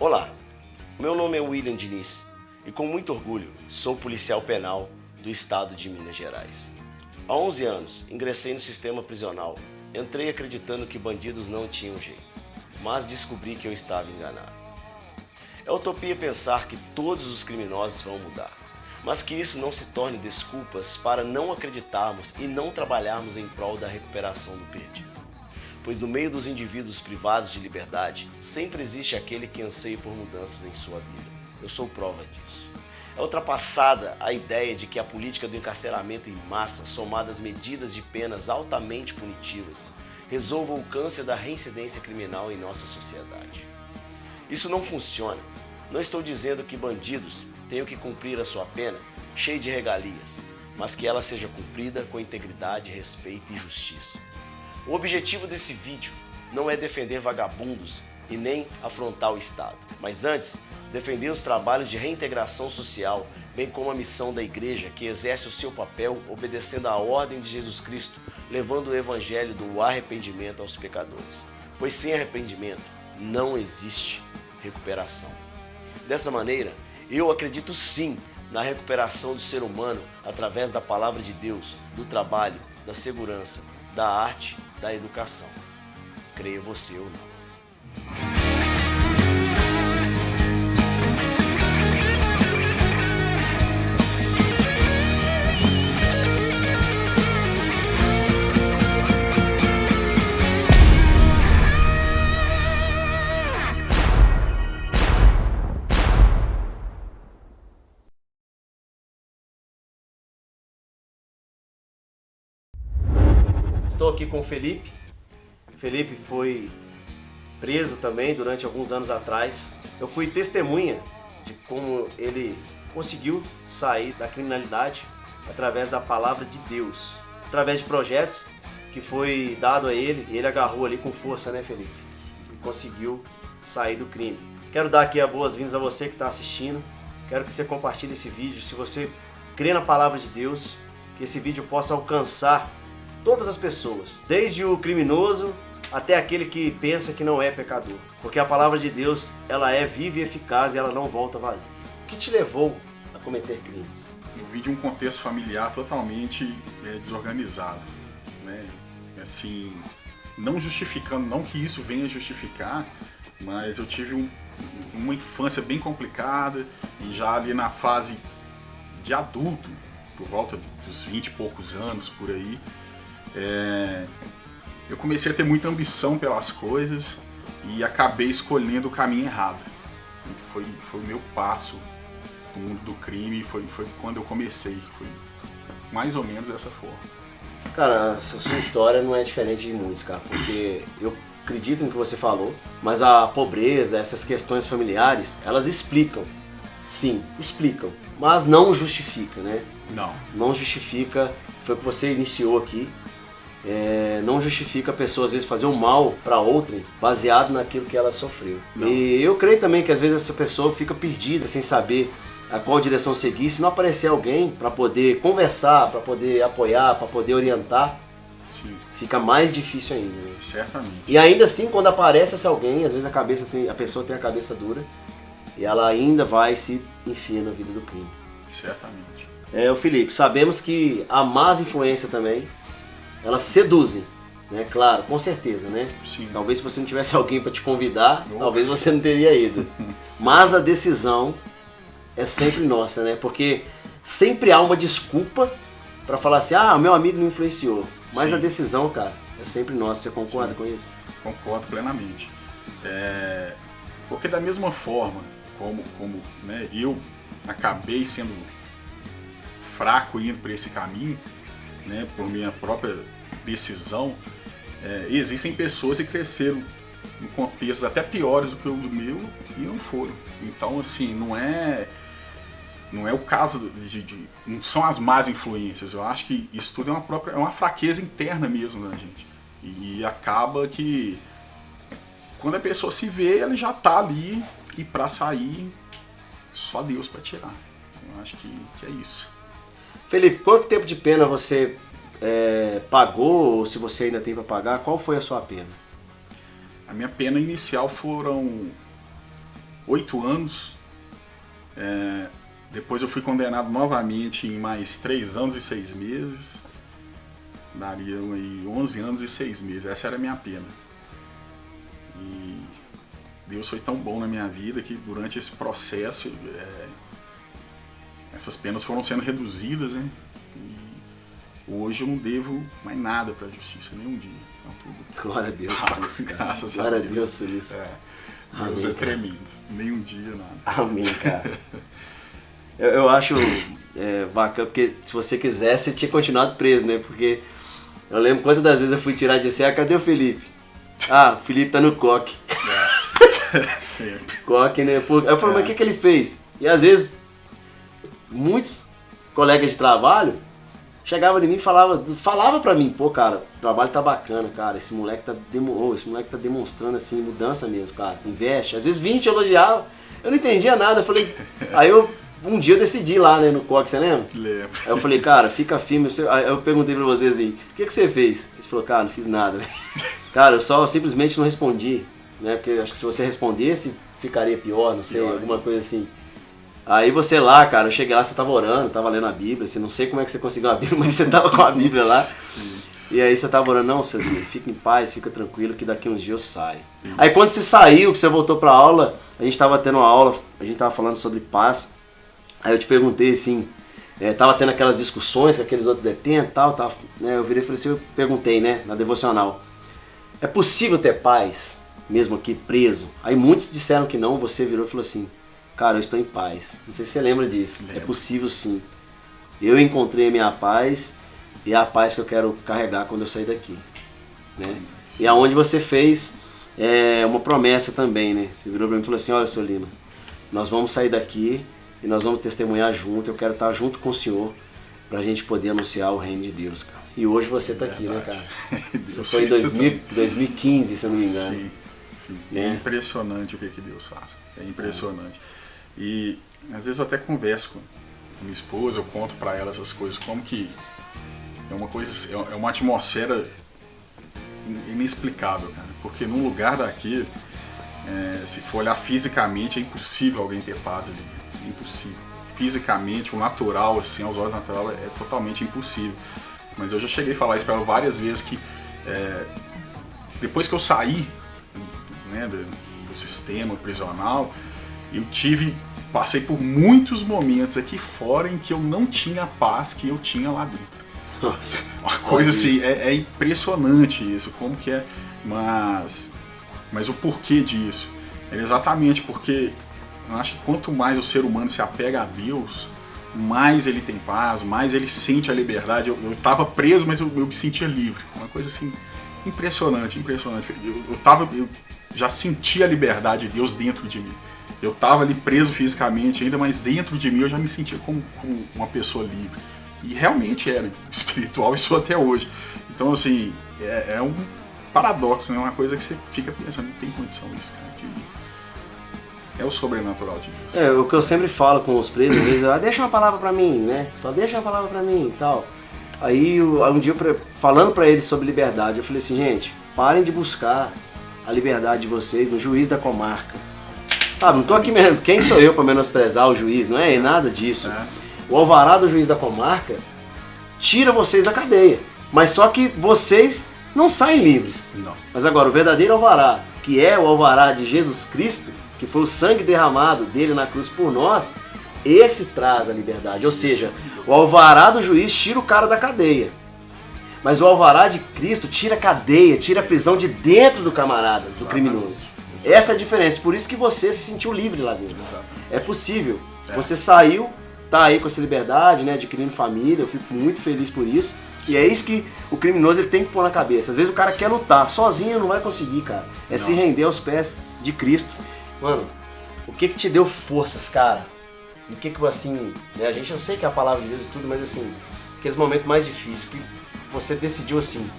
Olá, meu nome é William Diniz e com muito orgulho sou policial penal do estado de Minas Gerais. Há 11 anos ingressei no sistema prisional, entrei acreditando que bandidos não tinham jeito, mas descobri que eu estava enganado. É utopia pensar que todos os criminosos vão mudar, mas que isso não se torne desculpas para não acreditarmos e não trabalharmos em prol da recuperação do perdido. Pois no meio dos indivíduos privados de liberdade, sempre existe aquele que anseia por mudanças em sua vida. Eu sou prova disso. É ultrapassada a ideia de que a política do encarceramento em massa, somada às medidas de penas altamente punitivas, resolva o câncer da reincidência criminal em nossa sociedade. Isso não funciona. Não estou dizendo que bandidos tenham que cumprir a sua pena cheia de regalias, mas que ela seja cumprida com integridade, respeito e justiça. O objetivo desse vídeo não é defender vagabundos e nem afrontar o Estado, mas antes defender os trabalhos de reintegração social, bem como a missão da igreja que exerce o seu papel obedecendo à ordem de Jesus Cristo, levando o evangelho do arrependimento aos pecadores, pois sem arrependimento não existe recuperação. Dessa maneira, eu acredito sim na recuperação do ser humano através da palavra de Deus, do trabalho, da segurança, da arte, da educação. Creia você ou não. Estou aqui com o Felipe. Felipe foi preso também durante alguns anos atrás. Eu fui testemunha de como ele conseguiu sair da criminalidade através da palavra de Deus, através de projetos que foi dado a ele, e ele agarrou ali com força, né, Felipe? E conseguiu sair do crime. Quero dar aqui as boas-vindas a você que está assistindo. Quero que você compartilhe esse vídeo. Se você crê na palavra de Deus, que esse vídeo possa alcançar todas as pessoas, desde o criminoso até aquele que pensa que não é pecador. Porque a palavra de Deus, ela é viva e eficaz e ela não volta vazia. O que te levou a cometer crimes? Eu vim de um contexto familiar totalmente desorganizado, né? Assim, não justificando, não que isso venha justificar, mas eu tive uma infância bem complicada e já ali na fase de adulto, por volta dos 20 e poucos anos, por aí, eu comecei a ter muita ambição pelas coisas e acabei escolhendo o caminho errado. Foi o meu passo no mundo do crime, foi quando eu comecei, foi mais ou menos dessa forma. Cara, essa sua história não é diferente de muitos, cara, porque eu acredito no que você falou, mas a pobreza, essas questões familiares, elas explicam, sim, explicam, mas não justifica, né? Não justifica, foi o que você iniciou aqui. Não justifica a pessoa às vezes fazer um mal para outrem baseado naquilo que ela sofreu. Não. E eu creio também que às vezes essa pessoa fica perdida sem saber a qual direção seguir. Se não aparecer alguém para poder conversar, para poder apoiar, para poder orientar, sim, fica mais difícil ainda, né? Certamente. E ainda assim, quando aparece esse alguém, às vezes a pessoa tem a cabeça dura e ela ainda vai se enfiar na vida do crime. Certamente. O Felipe, sabemos que a más influência também, elas seduzem, né? Claro, com certeza, né? Sim. Talvez se você não tivesse alguém para te convidar, talvez você não teria ido. Mas a decisão é sempre nossa, né? Porque sempre há uma desculpa para falar assim, meu amigo me influenciou. Mas sim, a decisão, cara, é sempre nossa. Você concorda, sim, com isso? Concordo plenamente. Porque da mesma forma como né, eu acabei sendo fraco indo por esse caminho, né, por minha própria decisão, existem pessoas que cresceram em contextos até piores do que o meu e não foram. Então, assim, não é o caso não são as más influências. Eu acho que isso tudo é uma fraqueza interna mesmo da gente. E acaba que quando a pessoa se vê, ela já tá ali e para sair, só Deus para tirar. Eu acho que é isso. Felipe, quanto tempo de pena você pagou, ou se você ainda tem para pagar? Qual foi a sua pena? A minha pena inicial foram 8 anos. Depois eu fui condenado novamente em mais 3 anos e 6 meses. Dariam aí 11 anos e 6 meses. Essa era a minha pena. E Deus foi tão bom na minha vida que durante esse processo essas penas foram sendo reduzidas, né? E hoje eu não devo mais nada para a justiça, nem um dia. Então, tudo Glória a Deus por isso, cara. Graças Glória a Deus por isso. Deus é tremendo. Nem um dia, nada. Amém, cara. Eu acho bacana, porque se você quisesse, você tinha continuado preso, né? Porque eu lembro quantas das vezes eu fui tirar de você, cadê o Felipe? O Felipe tá no coque. Sempre. Coque, né? Eu falei, mas o que ele fez? E às vezes, muitos colegas de trabalho chegavam de mim e falava pra mim, pô, cara, o trabalho tá bacana, cara, esse moleque tá demonstrando, assim, mudança mesmo, cara, investe. Às vezes 20 elogiava, eu não entendia nada, eu falei, um dia eu decidi lá, né, no COC, você lembra? Lembro. Aí eu falei, cara, fica firme. Aí eu perguntei pra você assim, o que você fez? Ele falou, cara, não fiz nada. Cara, eu só simplesmente não respondi, né, porque eu acho que se você respondesse, ficaria pior, não sei, alguma coisa assim. Aí você lá, cara, eu cheguei lá, você tava orando, tava lendo a Bíblia, assim, não sei como é que você conseguiu a Bíblia, mas você tava com a Bíblia lá. Sim. E aí você tava orando, não, seu Deus, fica em paz, fica tranquilo que daqui uns dias eu saio. Aí quando você saiu, que você voltou pra aula, a gente tava tendo uma aula, a gente tava falando sobre paz. Aí eu te perguntei assim, tava tendo aquelas discussões com aqueles outros detentos e tal, né, eu virei e falei assim, eu perguntei, né, na devocional, é possível ter paz, mesmo aqui preso? Aí muitos disseram que não, você virou e falou assim, cara, eu estou em paz. Não sei se você lembra disso, É possível sim. Eu encontrei a minha paz e é a paz que eu quero carregar quando eu sair daqui, né? E aonde você fez uma promessa também, né, você virou pra mim e falou assim, olha, seu Lima, nós vamos sair daqui e nós vamos testemunhar junto, eu quero estar junto com o Senhor pra gente poder anunciar o reino de Deus, cara. E hoje você tá aqui, né, cara? Isso foi em 2015, se eu não me engano. Sim, sim. É impressionante o que Deus faz. É impressionante. E às vezes eu até converso com minha esposa, eu conto pra ela essas coisas, como que é uma atmosfera inexplicável, cara. Porque num lugar daqui, se for olhar fisicamente, é impossível alguém ter paz ali. Impossível. Fisicamente, o natural, assim, aos olhos natural, é totalmente impossível. Mas eu já cheguei a falar isso pra ela várias vezes, que depois que eu saí, né, do sistema prisional, eu passei por muitos momentos aqui fora em que eu não tinha a paz que eu tinha lá dentro. Nossa. Uma coisa assim, é impressionante isso, como que é, mas o porquê disso? É exatamente porque eu acho que quanto mais o ser humano se apega a Deus, mais ele tem paz, mais ele sente a liberdade. Eu estava preso, mas eu me sentia livre. Uma coisa assim, impressionante. Eu já sentia a liberdade de Deus dentro de mim. Eu estava ali preso fisicamente ainda, mas dentro de mim eu já me sentia como uma pessoa livre. E realmente era espiritual, isso até hoje. Então, assim, é um paradoxo, né? Uma coisa que você fica pensando, não tem condição isso, cara. É o sobrenatural de Deus. O que eu sempre falo com os presos, às vezes, deixa uma palavra pra mim, né? Você fala, deixa uma palavra pra mim e tal. Aí, um dia, falando pra eles sobre liberdade, eu falei assim, gente, parem de buscar a liberdade de vocês no juiz da comarca. Sabe, não tô aqui mesmo, quem sou eu pra menosprezar o juiz, não é nada disso. O alvará do juiz da comarca tira vocês da cadeia, mas só que vocês não saem livres. Não. Mas agora, o verdadeiro alvará, que é o alvará de Jesus Cristo, que foi o sangue derramado dele na cruz por nós, esse traz a liberdade. Ou seja, o alvará do juiz tira o cara da cadeia. Mas o alvará de Cristo tira a cadeia, tira a prisão de dentro do camarada, do criminoso. Essa é a diferença. Por isso que você se sentiu livre lá dentro. É possível. Você saiu, tá aí com essa liberdade, né, adquirindo família. Eu fico muito feliz por isso. E é isso que o criminoso ele tem que pôr na cabeça. Às vezes o cara quer lutar, sozinho não vai conseguir, cara. É se render aos pés de Cristo. Mano, o que te deu forças, cara? O que assim, né, eu sei que é a palavra de Deus e tudo, mas assim, aqueles momentos mais difíceis, que você decidiu assim,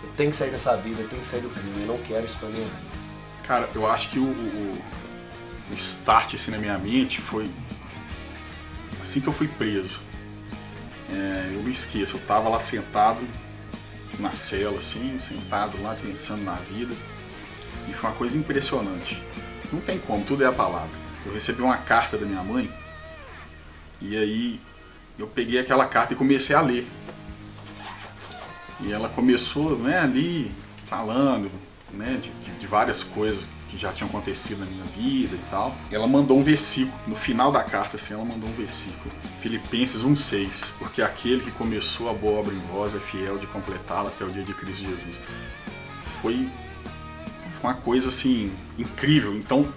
eu tenho que sair dessa vida, eu tenho que sair do crime, eu não quero isso pra minha vida. Cara, eu acho que o start assim na minha mente foi assim que eu fui preso. Eu me esqueço, eu tava lá sentado na cela, assim, sentado lá pensando na vida, e foi uma coisa impressionante. Não tem como, tudo é a palavra. eu recebi uma carta da minha mãe, e aí eu peguei aquela carta e comecei a ler. E ela começou, né, ali falando, né, de várias coisas que já tinham acontecido na minha vida e tal. Ela mandou um versículo, no final da carta, assim, ela mandou um versículo. Filipenses 1,6, porque aquele que começou a boa obra em vós é fiel de completá-la até o dia de Cristo Jesus. Foi uma coisa, assim, incrível. Então,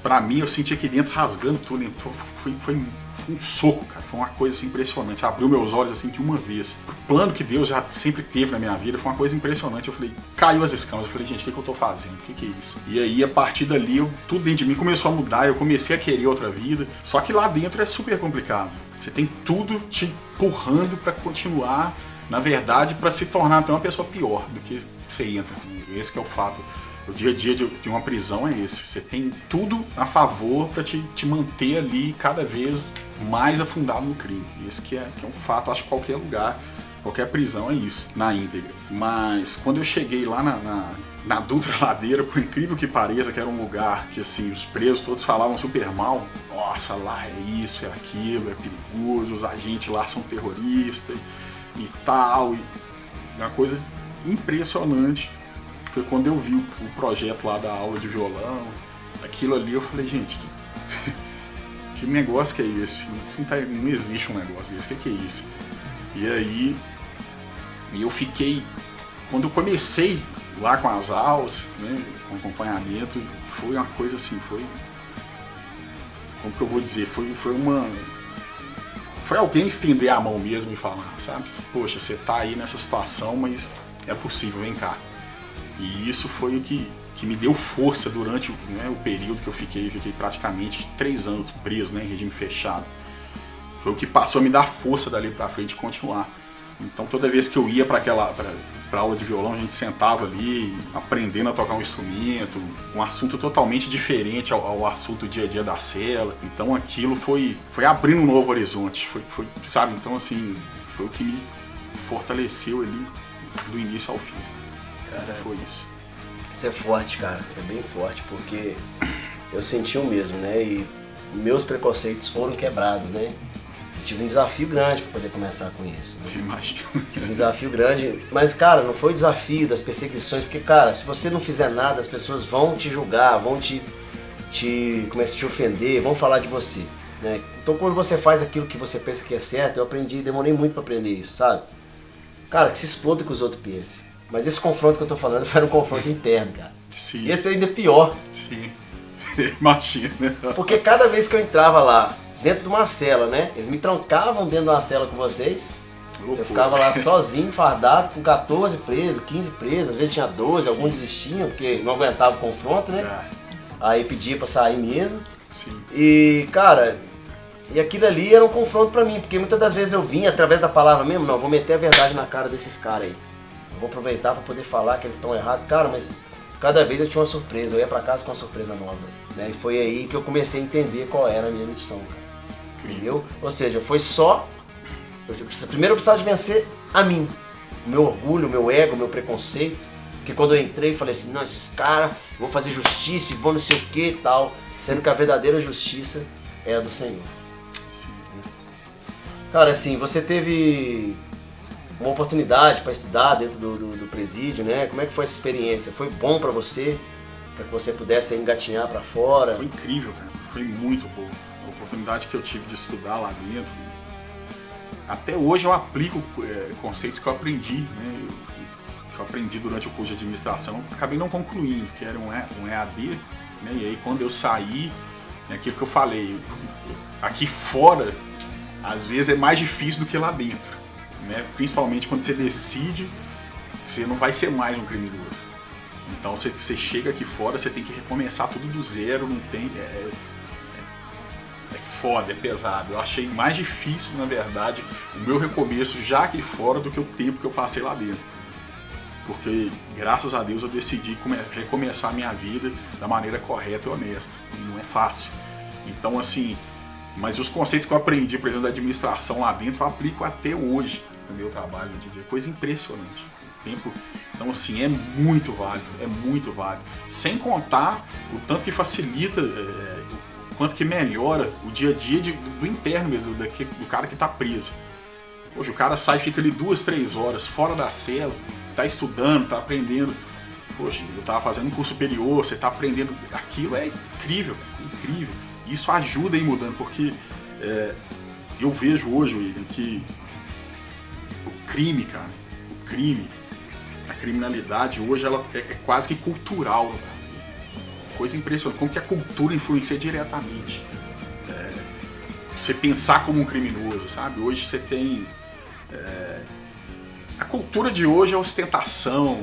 pra mim, eu senti aqui dentro rasgando tudo. Então, foi um soco, cara. Foi uma coisa assim, impressionante. Abriu meus olhos assim de uma vez. O plano que Deus já sempre teve na minha vida foi uma coisa impressionante. Eu falei, caiu as escamas. Eu falei, gente, o que eu tô fazendo? O que é isso? E aí, a partir dali, tudo dentro de mim começou a mudar. Eu comecei a querer outra vida. Só que lá dentro é super complicado. Você tem tudo te empurrando pra continuar, na verdade, pra se tornar até uma pessoa pior do que você entra. Esse que é o fato. O dia a dia de uma prisão é esse. Você tem tudo a favor para te manter ali cada vez mais afundado no crime. Esse que é um fato, acho que qualquer lugar, qualquer prisão é isso, na íntegra. Mas quando eu cheguei lá na Dutra Ladeira, por incrível que pareça, que era um lugar que assim, os presos todos falavam super mal. Nossa, lá é isso, é aquilo, é perigoso, os agentes lá são terroristas e tal. E uma coisa impressionante. Foi quando eu vi o projeto lá da aula de violão, aquilo ali, eu falei, gente, que negócio que é esse? Não existe um negócio desse, que é isso? E aí, eu fiquei, quando eu comecei lá com as aulas, né, com acompanhamento, foi uma coisa assim, como que eu vou dizer, foi alguém estender a mão mesmo e falar, sabe, poxa, você tá aí nessa situação, mas é possível, vem cá. E isso foi o que me deu força durante, né, o período que eu fiquei praticamente 3 anos preso, né, em regime fechado. Foi o que passou a me dar força dali pra frente e continuar. Então toda vez que eu ia pra aula de violão, a gente sentava ali, aprendendo a tocar um instrumento, um assunto totalmente diferente ao assunto do dia a dia da cela. Então aquilo foi abrindo um novo horizonte, foi, sabe, então assim, foi o que me fortaleceu ali do início ao fim. Cara, foi isso. Isso é forte, cara. Isso é bem forte, porque eu senti o mesmo, né? E meus preconceitos foram quebrados, né? Eu tive um desafio grande para poder começar com isso. Né? Eu imagino. Tive um desafio grande, mas, cara, não foi o desafio das perseguições, porque, cara, se você não fizer nada, as pessoas vão te julgar, vão te ofender, vão falar de você, né? Então, quando você faz aquilo que você pensa que é certo, eu demorei muito para aprender isso, sabe? Cara, que se exploda que os outros pensem. Mas esse confronto que eu tô falando foi um confronto interno, cara. Sim. Esse ainda é pior. Sim. Imagina. Porque cada vez que eu entrava lá, dentro de uma cela, né? Eles me trancavam dentro de uma cela com vocês. Eu ficava lá sozinho, fardado, com 14 presos, 15 presos. Às vezes tinha 12, sim. Alguns desistiam, porque não aguentava o confronto, né? Aí pedia pra sair mesmo. Sim. E, cara, e aquilo ali era um confronto pra mim. Porque muitas das vezes eu vinha, através da palavra mesmo, não, vou meter a verdade na cara desses caras aí. Vou aproveitar para poder falar que eles estão errados. Cara, mas cada vez eu tinha uma surpresa. Eu ia para casa com uma surpresa nova. Né? E foi aí que eu comecei a entender qual era a minha missão. Cara. Entendeu? Ou seja, foi só... Primeiro eu precisava de vencer a mim. O meu orgulho, o meu ego, o meu preconceito. Porque quando eu entrei, eu falei assim, não, esses caras, vou fazer justiça e vou não sei o que e tal. Sendo que a verdadeira justiça é a do Senhor. Sim. Cara, assim, você teve uma oportunidade para estudar dentro do presídio, né? Como é que foi essa experiência? Foi bom para você que você pudesse engatinhar para fora? Foi incrível, cara. Foi muito bom. A oportunidade que eu tive de estudar lá dentro. Até hoje eu aplico conceitos que eu aprendi, né? Que eu aprendi durante o curso de administração. Acabei não concluindo, que era um EAD, né? E aí quando eu saí, aquilo que eu falei, aqui fora, às vezes é mais difícil do que lá dentro. Né? Principalmente quando você decide que você não vai ser mais um criminoso. Então você chega aqui fora, você tem que recomeçar tudo do zero, não tem. É foda, é pesado. Eu achei mais difícil, na verdade, o meu recomeço já aqui fora do que o tempo que eu passei lá dentro. Porque, graças a Deus, eu decidi recomeçar a minha vida da maneira correta e honesta. E não é fácil. Então, assim, mas os conceitos que eu aprendi, por exemplo, da administração lá dentro, eu aplico até hoje no meu trabalho, é coisa impressionante. O tempo, então, assim, é muito válido, é muito válido. Sem contar o tanto que facilita quanto que melhora o dia a dia do interno mesmo, do cara que tá preso. Poxa, o cara sai e fica ali 2, 3 horas fora da cela, tá estudando, tá aprendendo. Poxa, eu tava fazendo um curso superior, você tá aprendendo. Aquilo é incrível, incrível. Isso ajuda a ir mudando, porque eu vejo hoje, William, que o crime, cara, a criminalidade hoje ela é quase que cultural no Brasil. Coisa impressionante, como que a cultura influencia diretamente. Você pensar como um criminoso, sabe? Hoje você tem... a cultura de hoje é ostentação,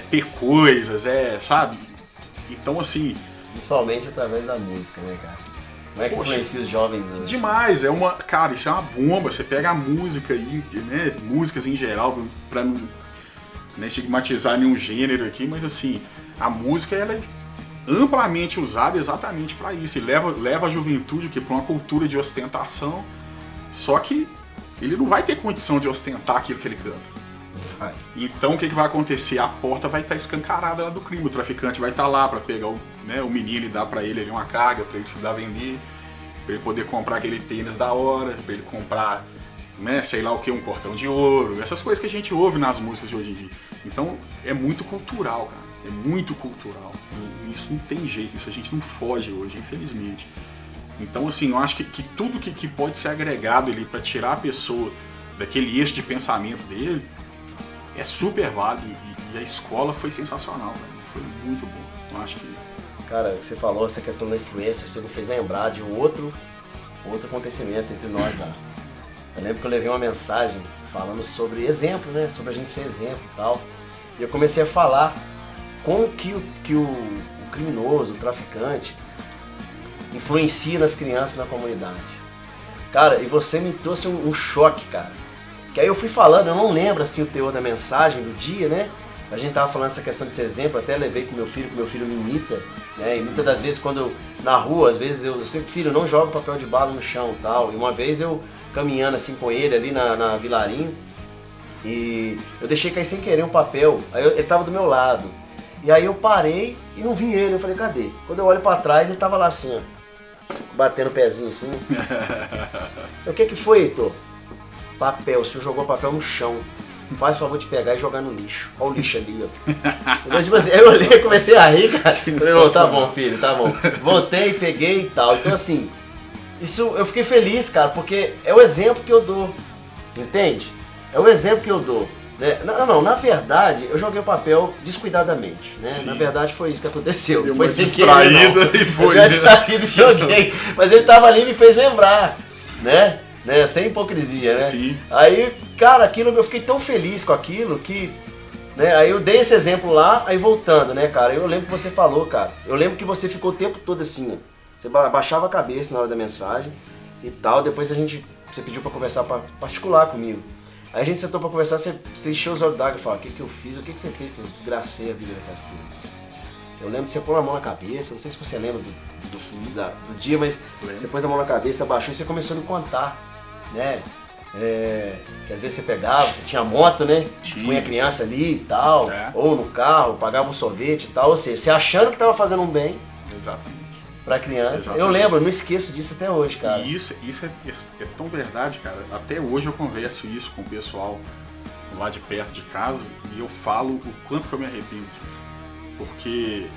ter coisas, sabe? Então, assim... Principalmente através da música, né, cara? Como é que influencia os jovens hoje? Demais, cara, isso é uma bomba. Você pega a música aí, né? Músicas em geral, pra não estigmatizar nenhum gênero aqui, mas assim, a música ela é amplamente usada exatamente para isso. E leva a juventude para uma cultura de ostentação, só que ele não vai ter condição de ostentar aquilo que ele canta. Vai. Então o que vai acontecer? A porta vai estar escancarada lá do crime. O traficante vai estar lá para pegar o menino e dar para ele ali uma carga, para ele dar vender, para ele poder comprar aquele tênis da hora, para ele comprar, sei lá o que, um cordão de ouro, essas coisas que a gente ouve nas músicas de hoje em dia. Então é muito cultural, cara. É muito cultural. Isso não tem jeito, isso a gente não foge hoje, infelizmente. Então, assim, eu acho que tudo que pode ser agregado ali para tirar a pessoa daquele eixo de pensamento dele é super válido. E a escola foi sensacional, velho. Foi muito bom. Eu acho que... Cara, você falou essa questão da influência, você me fez lembrar de outro acontecimento entre nós lá. Eu lembro que eu levei uma mensagem falando sobre exemplo, né? Sobre a gente ser exemplo e tal. E eu comecei a falar como que o criminoso, o traficante, influencia nas crianças na comunidade. Cara, e você me trouxe um choque, cara. Que aí eu fui falando, eu não lembro assim o teor da mensagem do dia, né? A gente tava falando essa questão desse exemplo, até levei com meu filho, que meu filho me imita, né? E muitas das vezes quando na rua, às vezes eu sempre, filho, não joga papel de bala no chão e tal. E uma vez eu caminhando assim com ele ali na Vilarinho, e eu deixei cair sem querer um papel, aí ele tava do meu lado. E aí eu parei e não vi ele, eu falei, cadê? Quando eu olho pra trás, ele tava lá assim, ó, batendo o pezinho assim. O que foi, Heitor? Papel, o senhor jogou papel no chão. Faz o favor de pegar e jogar no lixo. Olha o lixo ali, ó. Então, tipo assim, eu olhei, comecei a rir, cara. Falei, tá bom, filho, tá bom. Voltei, peguei e tal. Então assim, isso eu fiquei feliz, cara, porque é o exemplo que eu dou. Entende? É o exemplo que eu dou. Né? Não, na verdade, eu joguei o papel descuidadamente, né? Sim. Na verdade foi isso que aconteceu. Deu foi uma sem distraída querer, e foi. Eu distraído e joguei. Mas ele tava ali e me fez lembrar, né? Sem hipocrisia, né? Sim. Aí, cara, aquilo eu fiquei tão feliz com aquilo que, né? Aí eu dei esse exemplo lá, aí voltando, né, cara? Eu lembro que você falou, cara. Eu lembro que você ficou o tempo todo assim, ó. Você baixava a cabeça na hora da mensagem e tal. Depois você pediu pra conversar particular comigo. Aí a gente sentou pra conversar, você encheu os olhos d'água e falou, o que eu fiz? O que você fez? Eu desgracei a vida daquelas crianças. Eu lembro que você pôs a mão na cabeça, não sei se você lembra do dia, mas você pôs a mão na cabeça, abaixou e você começou a me contar, né? Que às vezes você pegava, você tinha moto, né? Punha a criança ali e tal, ou no carro, pagava um sorvete e tal, ou seja, você achando que tava fazendo um bem. Exatamente. Pra criança. Exatamente. Eu lembro, eu não esqueço disso até hoje, cara. E isso é tão verdade, cara. Até hoje eu converso isso com o pessoal lá de perto de casa e eu falo o quanto que eu me arrependo disso. Porque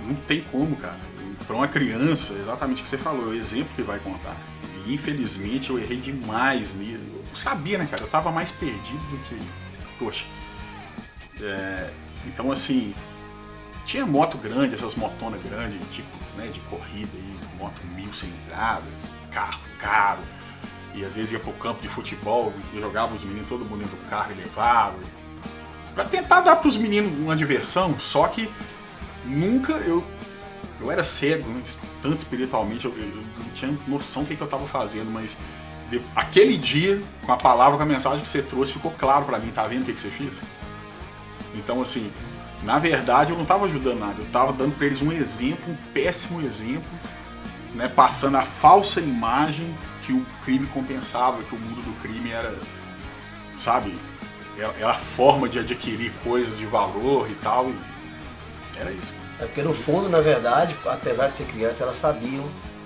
não tem como, cara. Pra uma criança, exatamente o que você falou, é o exemplo que vai contar. E infelizmente eu errei demais nisso. Eu sabia, né, cara? Eu tava mais perdido do que... Poxa. Então, assim... Tinha moto grande, essas motonas grandes, tipo, né, de corrida, aí, moto 1000 cilindrada, carro caro. E às vezes ia pro campo de futebol e jogava os meninos, todo mundo dentro do carro e levava. Pra tentar dar pros meninos uma diversão, só que nunca eu era cego, né, tanto espiritualmente, eu não tinha noção do que eu tava fazendo, mas aquele dia, com a palavra, com a mensagem que você trouxe, ficou claro pra mim, tá vendo o que você fez? Então, assim... Na verdade, eu não estava ajudando nada, eu estava dando para eles um exemplo, um péssimo exemplo, né, passando a falsa imagem que o crime compensava, que o mundo do crime era, sabe, era a forma de adquirir coisas de valor e tal. E Era isso. É porque no fundo, na verdade, apesar de ser criança, elas sabiam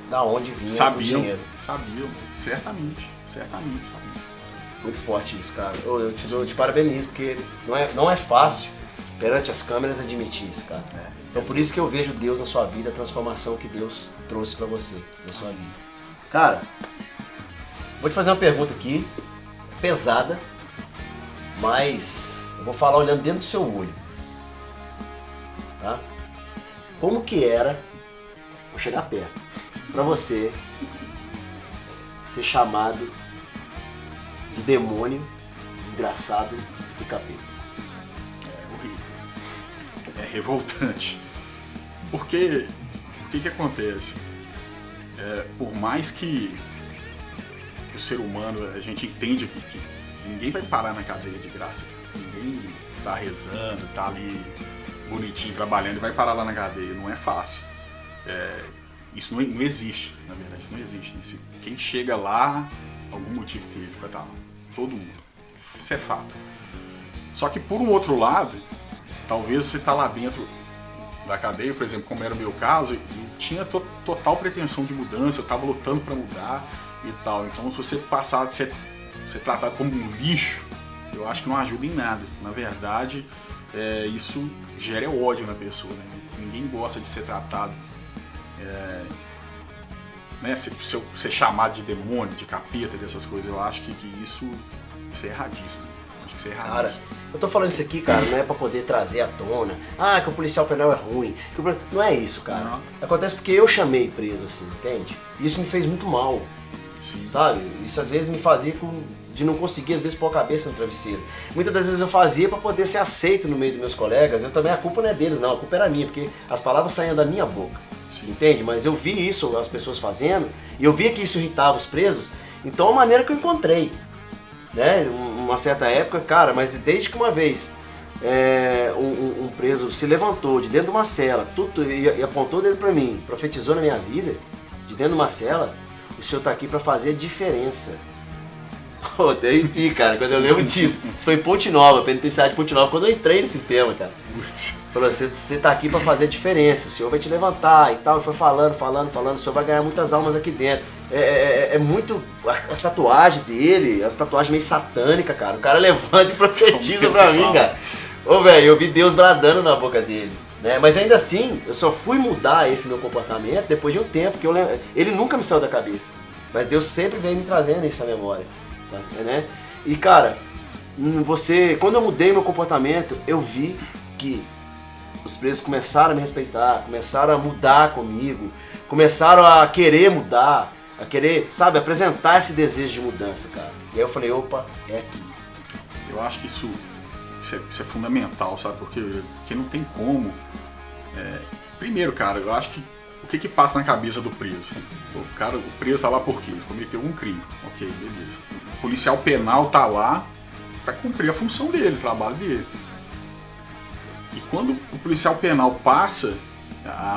da onde vinha o dinheiro. Sabiam, certamente sabiam. Muito forte isso, cara. Eu te parabenizo, porque não é fácil, perante as câmeras, admitir isso, cara. Então por isso que eu vejo Deus na sua vida, a transformação que Deus trouxe pra você, na sua vida. Cara, vou te fazer uma pergunta aqui, pesada, mas eu vou falar olhando dentro do seu olho. Tá? Como que era, vou chegar perto, pra você ser chamado de demônio, desgraçado e capeta? É horrível. É revoltante. Porque o que acontece? Por mais que o ser humano, a gente entende que ninguém vai parar na cadeia de graça. Ninguém tá rezando, tá ali bonitinho, trabalhando e vai parar lá na cadeia. Não é fácil. Isso não existe, na verdade. Isso não existe. Né? Quem chega lá, algum motivo teve pra estar lá. Todo mundo. Isso é fato. Só que por um outro lado, talvez você tá lá dentro da cadeia, por exemplo, como era o meu caso, eu tinha total pretensão de mudança, eu tava lutando pra mudar e tal. Então se você passar a ser tratado como um lixo, eu acho que não ajuda em nada. Na verdade, isso gera ódio na pessoa, né? Ninguém gosta de ser tratado, né? Ser chamado de demônio, de capeta, dessas coisas. Eu acho que isso é erradíssimo. Acho que isso é erradíssimo. Cara, eu tô falando isso aqui, cara, não é pra poder trazer à tona, que o policial penal é ruim. Não é isso, cara. Não. Acontece porque eu chamei preso, assim, entende? Isso me fez muito mal. Sim. Sabe? Isso às vezes me fazia de não conseguir, às vezes, pôr a cabeça no travesseiro. Muitas das vezes eu fazia pra poder ser aceito no meio dos meus colegas. Eu também, a culpa não é deles, não. A culpa era minha, porque as palavras saíam da minha boca. Sim. Entende? Mas eu vi isso, as pessoas fazendo, e eu via que isso irritava os presos. Então, a maneira que eu encontrei, né? Uma certa época, cara, mas desde que uma vez um preso se levantou de dentro de uma cela, e apontou o dedo pra mim, profetizou na minha vida, de dentro de uma cela, o senhor tá aqui pra fazer diferença. Pô, até arrepio, cara, quando eu lembro disso. Isso foi em Ponte Nova, penitenciária de Ponte Nova, quando eu entrei no sistema, cara. Falou, você tá aqui pra fazer diferença, o senhor vai te levantar e tal. E foi falando, o senhor vai ganhar muitas almas aqui dentro. É muito... As tatuagens dele, as tatuagens meio satânicas, cara. O cara levanta e profetiza pra mim, cara. Ô, velho, eu vi Deus bradando na boca dele. Né? Mas ainda assim, eu só fui mudar esse meu comportamento depois de um tempo, que ele nunca me saiu da cabeça. Mas Deus sempre veio me trazendo isso à memória. Né? E cara, quando eu mudei meu comportamento, eu vi que os presos começaram a me respeitar, começaram a mudar comigo, começaram a querer mudar, a querer, sabe, apresentar esse desejo de mudança, cara. E aí eu falei, opa, é aqui. Eu acho que isso é fundamental, sabe? Porque não tem como. Primeiro, cara, eu acho que o que passa na cabeça do preso? O preso tá lá por quê? Cometeu um crime. Ok, beleza. O policial penal tá lá para cumprir a função dele, o trabalho dele. E quando o policial penal passa,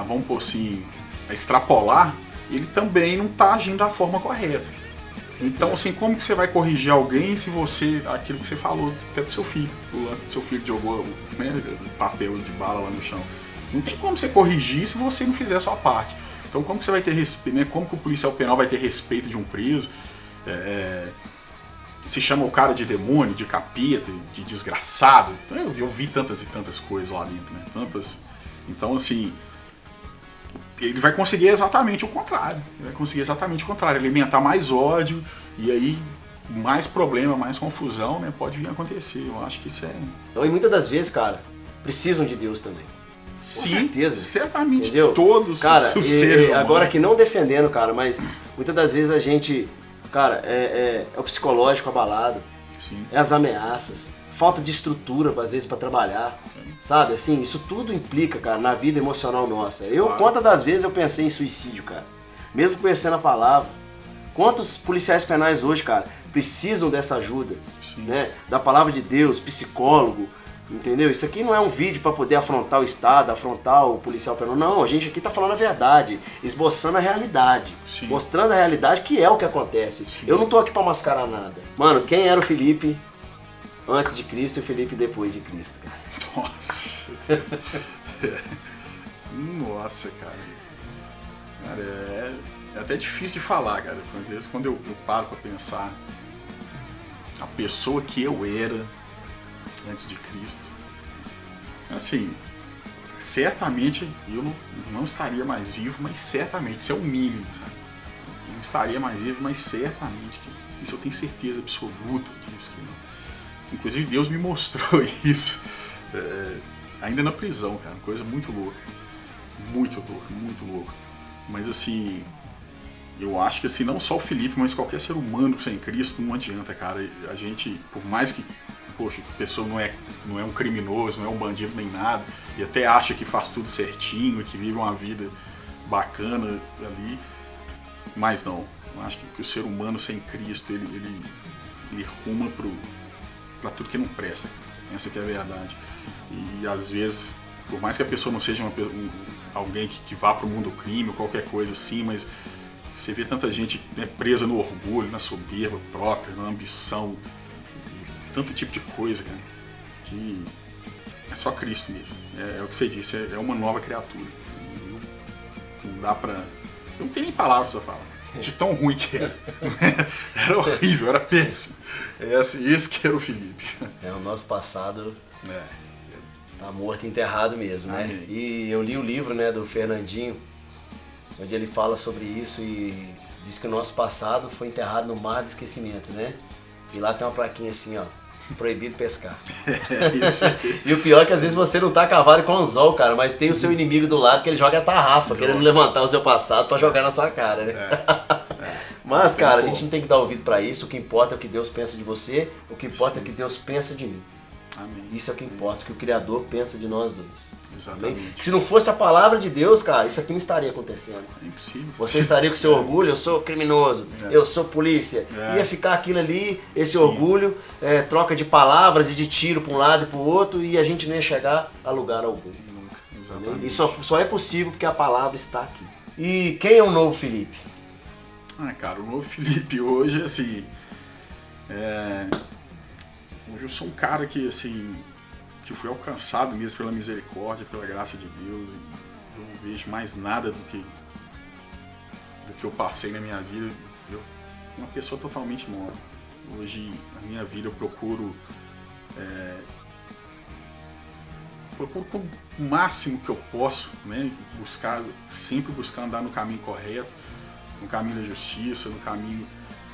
vamos por assim, a extrapolar, ele também não tá agindo da forma correta. Então, assim, como que você vai corrigir alguém se aquilo que você falou até do seu filho, o lance do seu filho que jogou papel de bala lá no chão. Não tem como você corrigir se você não fizer a sua parte. Então, como que você vai ter respeito, né? Como que o policial penal vai ter respeito de um preso? Se chama o cara de demônio, de capeta, de desgraçado. Então, eu vi tantas e tantas coisas lá dentro, né? Então, assim, ele vai conseguir exatamente o contrário. Alimentar mais ódio e aí mais problema, mais confusão, né? Pode vir a acontecer. Eu acho que isso é... Então, e muitas das vezes, cara, precisam de Deus também. Sim, com certeza. Certamente. Entendeu? Todos cara, os seres humanos. Agora que não defendendo, cara, mas muitas das vezes a gente, cara, é o psicológico abalado, Sim. É as ameaças, falta de estrutura às vezes para trabalhar, sabe? Assim, isso tudo implica, cara, na vida emocional nossa. Quantas das vezes eu pensei em suicídio, cara, mesmo conhecendo a palavra. Quantos policiais penais hoje, cara, precisam dessa ajuda, né? Da palavra de Deus, psicólogo. Entendeu? Isso aqui não é um vídeo para poder afrontar o Estado, afrontar o policial penal. Não, a gente aqui tá falando a verdade, esboçando a realidade, Sim. mostrando a realidade que é o que acontece. Sim. Eu não tô aqui para mascarar nada. Mano, quem era o Felipe antes de Cristo e o Felipe depois de Cristo, cara? Nossa. Nossa, cara. Cara, é até difícil de falar, cara. Às vezes quando eu paro pra pensar a pessoa que eu era antes de Cristo, assim, certamente eu não estaria mais vivo, mas certamente, isso é o mínimo, sabe? Eu não estaria mais vivo, mas certamente, isso eu tenho certeza absoluta disso. Inclusive Deus me mostrou isso ainda na prisão, cara, coisa muito louca. Muito louco, muito louco. Mas assim, eu acho que assim, não só o Felipe, mas qualquer ser humano sem Cristo não adianta, cara. A gente, por mais que, poxa, a pessoa não é um criminoso, não é um bandido nem nada, e até acha que faz tudo certinho, que vive uma vida bacana ali, mas não. Eu acho que o ser humano sem Cristo, ele ruma pra tudo que não presta. Essa que é a verdade. E às vezes, por mais que a pessoa não seja alguém que vá para o mundo do crime ou qualquer coisa assim, mas você vê tanta gente, né, presa no orgulho, na soberba própria, na ambição, tanto tipo de coisa, cara, que é só Cristo mesmo. É o que você disse, é uma nova criatura. Não dá pra... Eu não tenho nem palavras pra falar. De tão ruim que era. Era horrível, era péssimo. Esse que era o Felipe. O nosso passado tá morto e enterrado mesmo, né? Amém. E eu li o livro, né, do Fernandinho, onde ele fala sobre isso e diz que o nosso passado foi enterrado no mar do esquecimento, né? E lá tem uma plaquinha assim, ó, proibido pescar. Isso. E o pior é que às vezes você não tá a cavalo com anzol, cara, mas tem o seu inimigo do lado que ele joga a tarrafa, querendo levantar o seu passado pra jogar na sua cara, né? Mas, cara, a gente não tem que dar ouvido pra isso. O que importa é o que Deus pensa de você, o que importa é o que Deus pensa de mim. Amém. Isso é o que importa, o que o Criador pensa de nós dois. Exatamente. Amém? Se não fosse a palavra de Deus, cara, isso aqui não estaria acontecendo. É impossível. Você estaria com seu orgulho, eu sou criminoso, eu sou polícia. Ia ficar aquilo ali, esse orgulho, troca de palavras e de tiro para um lado e para o outro, e a gente não ia chegar a lugar algum. Nunca. Exatamente. E só é possível porque a palavra está aqui. E quem é o novo Felipe? Cara, o novo Felipe hoje, assim... Hoje eu sou um cara que, assim... que fui alcançado mesmo pela misericórdia, pela graça de Deus. Eu não vejo mais nada do que eu passei na minha vida. Eu uma pessoa totalmente nova. Hoje, na minha vida, eu procuro com o máximo que eu posso, né, sempre buscar andar no caminho correto, no caminho da justiça, no caminho,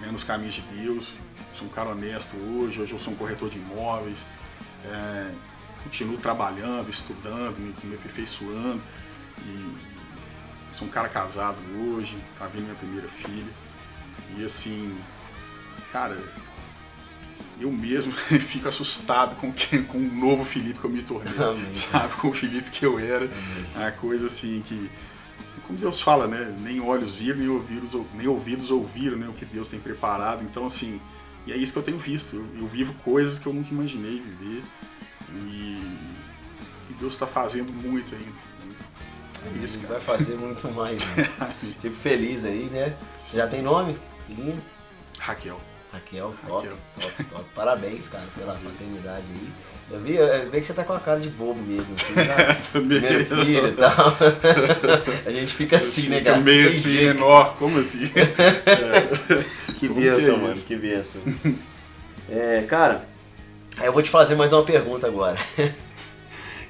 né, nos caminhos de Deus. Sou um cara honesto hoje eu sou um corretor de imóveis, continuo trabalhando, estudando, me aperfeiçoando, e sou um cara casado hoje, tá vindo minha primeira filha, e assim, cara, eu mesmo fico assustado com o novo Felipe que eu me tornei. Amém. Sabe, com o Felipe que eu era. Amém. A coisa assim que, como Deus fala, né, nem olhos viram, nem ouvidos ouviram, né, o que Deus tem preparado. Então assim, e é isso que eu tenho visto. Eu vivo coisas que eu nunca imaginei viver, e Deus está fazendo muito ainda. É isso, cara. Vai fazer muito mais, né? Fico feliz aí, né? Você já tem nome, filhinha? Raquel, top. Parabéns, cara, pela paternidade aí. Eu vi que você tá com a cara de bobo mesmo, assim, sabe? Primeiro filho e tal. A gente fica assim, né, cara? Meio assim, menor, como assim? Que bênção, mano, que bênção. Cara, eu vou te fazer mais uma pergunta agora.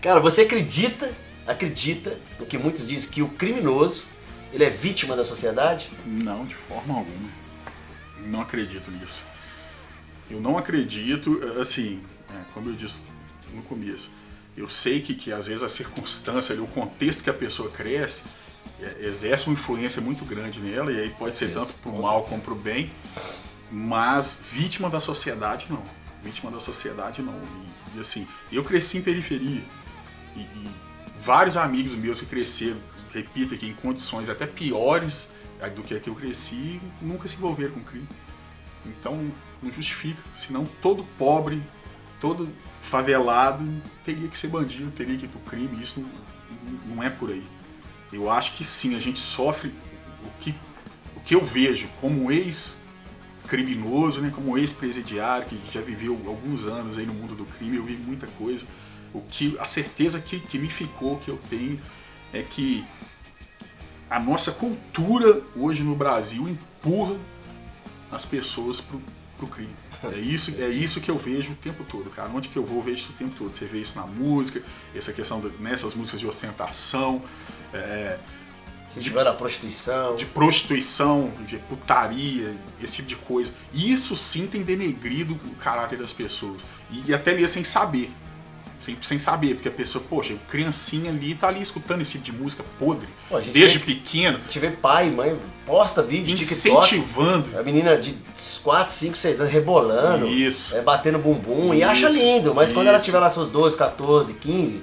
Cara, você acredita no que muitos dizem, que o criminoso, ele é vítima da sociedade? Não, de forma alguma. Não acredito nisso. Eu não acredito, assim, como eu disse no começo, eu sei que às vezes a circunstância, o contexto que a pessoa cresce, exerce uma influência muito grande nela, e aí pode ser tanto pro mal como pro bem, mas vítima da sociedade não. Vítima da sociedade não. E assim, eu cresci em periferia, e vários amigos meus que cresceram, repito aqui, em condições até piores do que a que eu cresci, nunca se envolveram com crime. Então não justifica, senão todo pobre, todo favelado teria que ser bandido, teria que ir pro crime. Isso não é por aí. Eu acho que sim, a gente sofre o que eu vejo como ex-criminoso, né, como ex-presidiário, que já viveu alguns anos aí no mundo do crime. Eu vi muita coisa, A certeza que me ficou, que eu tenho, é que a nossa cultura hoje no Brasil empurra as pessoas pro crime. É isso que eu vejo o tempo todo, cara. Onde que eu vou, eu vejo isso o tempo todo. Você vê isso na música, essa questão nessas músicas de ostentação, se tiver a prostituição. De prostituição, de putaria, esse tipo de coisa. E isso sim tem denegrido o caráter das pessoas. E até mesmo sem saber. Sem saber, porque a pessoa, poxa, criancinha ali tá ali escutando esse tipo de música podre, desde pequeno. A gente vê pai e mãe posta vídeo de TikTok, incentivando. A menina de 4, 5, 6 anos rebolando, isso. Batendo bumbum, e acha lindo, mas quando ela tiver lá seus 12, 14, 15,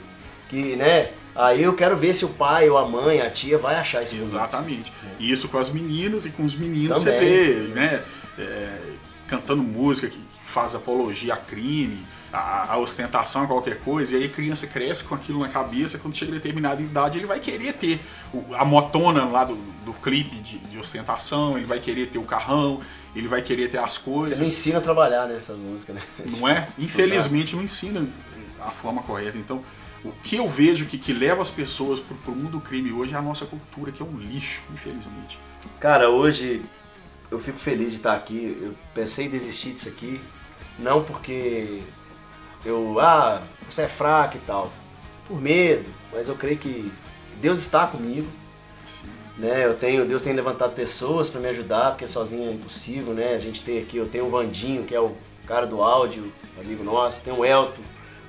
que, né, aí eu quero ver se o pai ou a mãe, a tia vai achar isso. Exatamente. E isso com as meninas e com os meninos também. Você vê, né, cantando música que faz apologia a crime, a ostentação, a qualquer coisa, e aí a criança cresce com aquilo na cabeça, quando chega a determinada idade ele vai querer ter a motona lá do clipe de ostentação, ele vai querer ter o carrão, ele vai querer ter as coisas. Ele ensina a trabalhar nessas músicas, né? Não é? Infelizmente não ensina a forma correta. Então, o que eu vejo que leva as pessoas pro mundo do crime hoje é a nossa cultura, que é um lixo, infelizmente. Cara, hoje eu fico feliz de estar aqui. Eu pensei em desistir disso aqui, não porque você é fraco e tal, por medo, mas eu creio que Deus está comigo. Né? Deus tem levantado pessoas para me ajudar, porque sozinho é impossível, né? A gente tem aqui, eu tenho o Vandinho, que é o cara do áudio, amigo nosso, tem o Elton,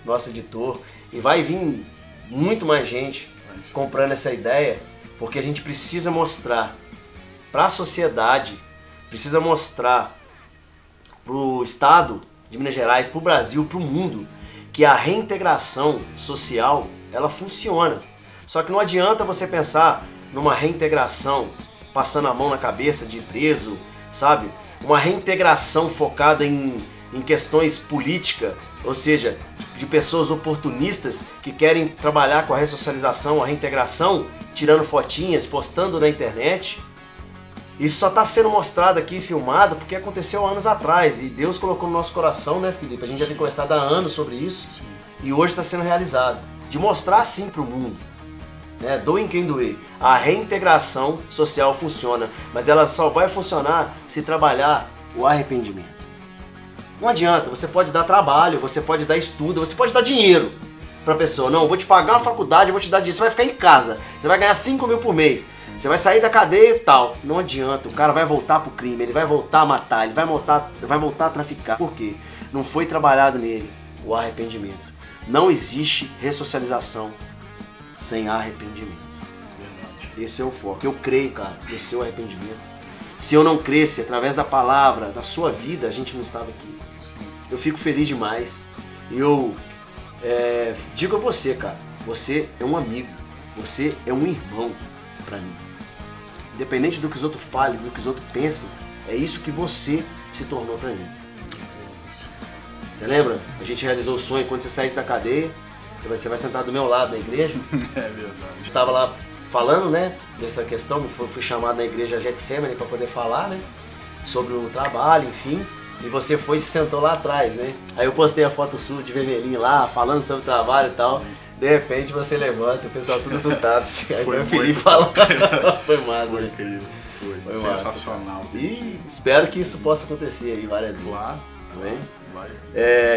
nosso editor, e vai vir muito mais gente comprando essa ideia, porque a gente precisa mostrar para a sociedade, precisa mostrar para o Estado de Minas Gerais, para o Brasil, para o mundo, que a reintegração social, ela funciona. Só que não adianta você pensar numa reintegração passando a mão na cabeça de preso, sabe? Uma reintegração focada em questões políticas, ou seja, de pessoas oportunistas que querem trabalhar com a ressocialização, a reintegração, tirando fotinhas, postando na internet. Isso só está sendo mostrado aqui, filmado, porque aconteceu anos atrás. E Deus colocou no nosso coração, né, Felipe? A gente já tem conversado há anos sobre isso. Sim. E hoje está sendo realizado. De mostrar sim para o mundo. Né? Doem quem doer. A reintegração social funciona. Mas ela só vai funcionar se trabalhar o arrependimento. Não adianta. Você pode dar trabalho, você pode dar estudo, você pode dar dinheiro para a pessoa. Não, eu vou te pagar uma faculdade, eu vou te dar dinheiro. Você vai ficar em casa. Você vai ganhar 5 mil por mês. Você vai sair da cadeia e tal. Não adianta, o cara vai voltar pro crime, ele vai voltar a matar, ele vai voltar a traficar. Por quê? Não foi trabalhado nele o arrependimento. Não existe ressocialização sem arrependimento. Verdade. Esse é o foco. Eu creio, cara, no seu arrependimento. Se eu não cresce através da palavra, da sua vida, a gente não estava aqui. Eu fico feliz demais. E eu digo a você, cara, você é um amigo, você é um irmão pra mim. Independente do que os outros falem, do que os outros pensam, é isso que você se tornou pra mim. Você lembra? A gente realizou o sonho, quando você saísse da cadeia, você vai sentar do meu lado na igreja. É verdade. A gente estava lá falando, né, dessa questão, fui chamado na igreja Getsemane para poder falar, né, sobre o trabalho, enfim. E você foi e se sentou lá atrás, né? Aí eu postei a foto sua de vermelhinho lá, falando sobre o trabalho e tal. De repente você levanta, o pessoal tudo assustado. Aí foi o Felipe falando. Foi massa. Foi incrível. Foi sensacional. Massa. E espero que isso possa acontecer aí várias vezes. Claro. Também.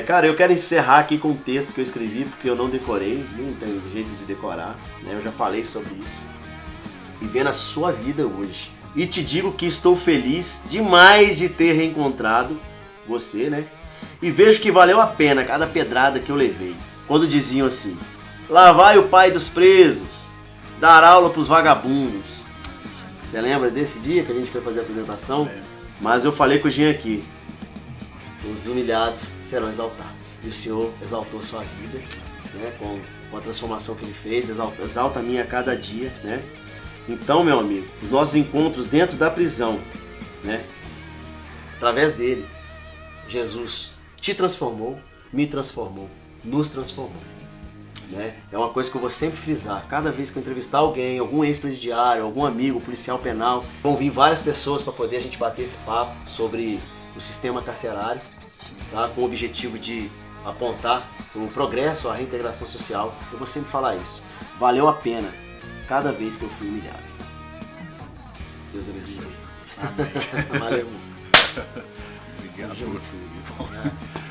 Cara, eu quero encerrar aqui com um texto que eu escrevi, porque eu não decorei, nem tenho jeito de decorar, né? Eu já falei sobre isso. E vendo a sua vida hoje. E te digo que estou feliz demais de ter reencontrado você, né? E vejo que valeu a pena cada pedrada que eu levei. Quando diziam assim: lá vai o pai dos presos, dar aula pros vagabundos. Você lembra desse dia que a gente foi fazer a apresentação? Mas eu falei com o Jean aqui: os humilhados serão exaltados. E o Senhor exaltou a sua vida, né? Com a transformação que Ele fez, exalta a minha a cada dia, né? Então, meu amigo, os nossos encontros dentro da prisão, né? Através dele, Jesus te transformou, me transformou, nos transformou. Né? É uma coisa que eu vou sempre frisar. Cada vez que eu entrevistar alguém, algum ex-presidiário, algum amigo, policial penal, vão vir várias pessoas para poder a gente bater esse papo sobre o sistema carcerário, tá? Com o objetivo de apontar o progresso, a reintegração social, eu vou sempre falar isso. Valeu a pena cada vez que eu fui humilhado. Deus abençoe. Amém. Valeu. Obrigado por tudo.